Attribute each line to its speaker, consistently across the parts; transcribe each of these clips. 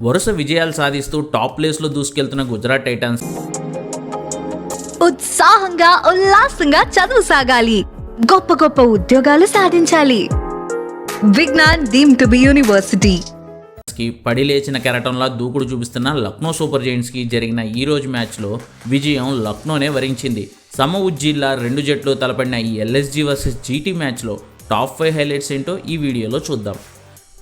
Speaker 1: వరుస విజయాలు సాధిస్తూ టాప్ ప్లేస్లో దూసుకెళ్తున్న గుజరాత్ టైటన్స్
Speaker 2: ఉత్సాహంగా ఉల్లాసంగా చదువు సాగాలి, గొప్ప గొప్ప ఉద్యోగాలు సాధించాలి. Vignan deemed to be university.
Speaker 1: పడి లేచిన కెరటంలా దూకుడు చూపిస్తున్న లక్నో సూపర్ జైంట్స్కి జరిగిన ఈ రోజు మ్యాచ్లో విజయం లక్నోనే వరించింది. సమఉజ్జీల్లా రెండు జట్లు తలపడిన ఈ ఎల్ఎస్జీ వర్సెస్ జీటీ మ్యాచ్లో టాప్ 5 హైలైట్స్ ఏంటో ఈ వీడియోలో చూద్దాం.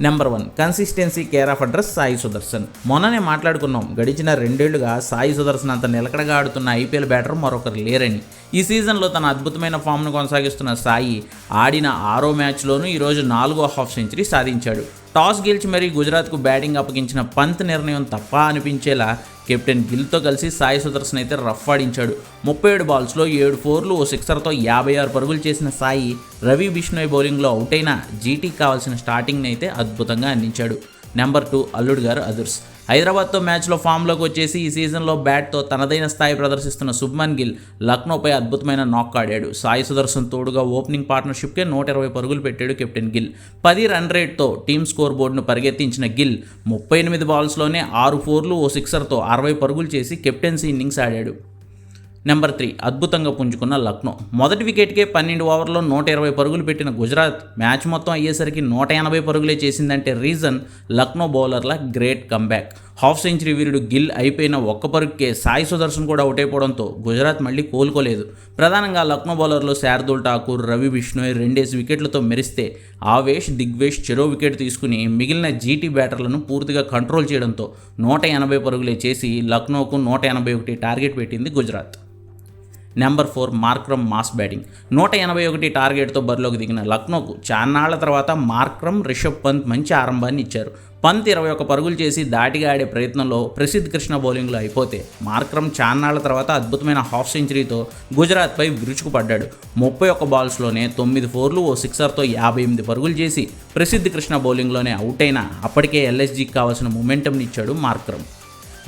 Speaker 1: Number 1, consistency care of address Sai Sudarshan. మొన్ననే మాట్లాడుకున్నాం, గడిచిన 2 ఏళ్లుగా సాయి సుదర్శన్ అంత నిలకడగా ఆడుతున్న ఐపీఎల్ బ్యాటర్ మరొకరు లేరని. ఈ సీజన్లో తన అద్భుతమైన ఫామ్ను కొనసాగిస్తున్న సాయి ఆడిన 6వ మ్యాచ్లోనూ ఈరోజు 4వ హాఫ్ సెంచరీ సాధించాడు. టాస్ గెలిచి మరీ గుజరాత్కు బ్యాటింగ్ అప్పగించిన పంత్ నిర్ణయం తప్ప అనిపించేలా కెప్టెన్ గిల్తో కలిసి సాయి సుదర్శన్ అయితే రఫ్ ఆడించాడు. 37 బాల్స్లో 7 4లు, ఓ సిక్సర్తో 56 పరుగులు చేసిన సాయి రవి బిష్ణోయ్ బౌలింగ్లో అవుట్ అయిన జీటీకి కావాల్సిన స్టార్టింగ్ని అయితే అద్భుతంగా అందించాడు. నెంబర్ 2, అల్లుడు గారు అదుర్స్. హైదరాబాద్తో మ్యాచ్లో ఫామ్లోకి వచ్చేసి ఈ సీజన్లో బ్యాట్తో తనదైన స్థాయి ప్రదర్శిస్తున్న శుభ్మన్ గిల్ లక్నోపై అద్భుతమైన నాక్ ఆడాడు. సాయి సుదర్శన్ తోడుగా ఓపెనింగ్ పార్ట్నర్షిప్కే 120 పరుగులు పెట్టాడు కెప్టెన్ గిల్. 10 రన్ రేట్తో టీమ్ స్కోర్ బోర్డును పరిగెత్తించిన గిల్ 38 బాల్స్లోనే 6 4లు, ఓ సిక్సర్తో 60 పరుగులు చేసి కెప్టెన్సీ ఇన్నింగ్స్ ఆడాడు. నెంబర్ 3, అద్భుతంగా పుంజుకున్న లక్నో. మొదటి వికెట్కే 12 ఓవర్లో 120 పరుగులు పెట్టిన గుజరాత్ మ్యాచ్ మొత్తం అయ్యేసరికి 180 పరుగులే చేసిందంటే రీజన్ లక్నో బౌలర్ల గ్రేట్ కంబ్యాక్. హాఫ్ సెంచరీ వీరుడు గిల్ అయిపోయిన ఒక్క పరుగుకే సాయి సుదర్శన్ కూడా అవుట్ అయిపోవడంతో గుజరాత్ మళ్ళీ కోలుకోలేదు. ప్రధానంగా లక్నో బౌలర్లు శార్దుల్ ఠాకూర్, రవి బిష్ణోయ్ 2 వికెట్లతో మెరిస్తే ఆవేష్, దిగ్వేష్ చెరో వికెట్ తీసుకుని మిగిలిన జీటీ బ్యాటర్లను పూర్తిగా కంట్రోల్ చేయడంతో 180 పరుగులే చేసి లక్నోకు 181 టార్గెట్ పెట్టింది Gujarat. Number 4, Markram mass batting. 181 టార్గెట్తో బరిలోకి దిగిన లక్నోకు చాన్నాళ్ల తర్వాత మార్క్రమ్, రిషబ్ పంత్ మంచి ఆరంభాన్ని ఇచ్చారు. పంత్ 21 పరుగులు చేసి దాటిగా ఆడే ప్రయత్నంలో ప్రసిద్ధ్ కృష్ణ బౌలింగ్లో అయిపోతే మార్క్రమ్ చాన్నాళ్ల తర్వాత అద్భుతమైన హాఫ్ సెంచరీతో గుజరాత్పై విరుచుకుపడ్డాడు. 31 బాల్స్లోనే 9 4లు, ఓ సిక్సర్తో 58 పరుగులు చేసి ప్రసిద్ధ్ కృష్ణ బౌలింగ్లోనే అవుట్ అయినా అప్పటికే ఎల్ఎస్జీకి కావాల్సిన మొమెంటంని ఇచ్చాడు మార్క్రమ్.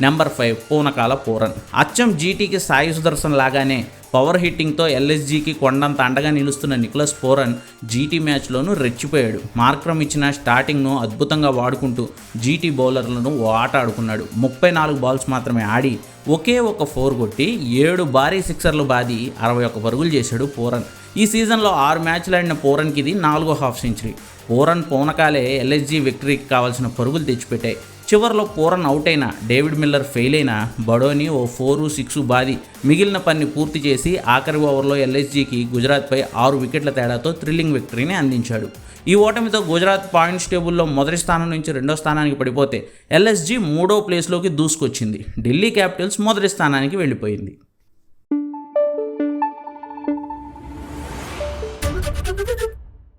Speaker 1: Number 5, పూనకాల Pooran. అచ్చం జీటీకి సాయి సుదర్శన్ లాగానే పవర్ హిట్టింగ్తో ఎల్ఎస్జీకి కొండంత అండగా నిలుస్తున్న నికోలస్ పూరన్ జీటీ మ్యాచ్లోనూ రెచ్చిపోయాడు. మార్క్రమ్ ఇచ్చిన స్టార్టింగ్ను అద్భుతంగా వాడుకుంటూ జీటీ బౌలర్లను ఓ ఆట ఆడుకున్నాడు. 34 బాల్స్ మాత్రమే ఆడి ఒకే ఒక 4 కొట్టి 7 భారీ సిక్సర్లు బాది 61 పరుగులు చేశాడు పూరన్. ఈ సీజన్లో 6 మ్యాచ్లు ఆడిన పూరన్కి ఇది 4వ హాఫ్ సెంచరీ. పూరన్ పూనకాలే ఎల్ఎస్జీ విక్టరీకి కావాల్సిన పరుగులు తెచ్చిపెట్టాయి. చివరిలో పూరన్ అవుట్ అయిన డేవిడ్ మిల్లర్ ఫెయిల్ అయిన బడోని ఓ 4 6 బాది మిగిలిన పని పూర్తి చేసి ఆఖరి ఓవర్లో ఎల్ఎస్జీకి గుజరాత్పై 6 వికెట్ల తేడాతో థ్రిల్లింగ్ విక్టరీని అందించాడు. ఈ ఓటమితో గుజరాత్ పాయింట్స్ టేబుల్లో మొదటి స్థానం నుంచి 2వ స్థానానికి పడిపోతే ఎల్ఎస్జీ 3వ ప్లేస్లోకి దూసుకొచ్చింది. ఢిల్లీ క్యాపిటల్స్ మొదటి స్థానానికి వెళ్ళిపోయింది.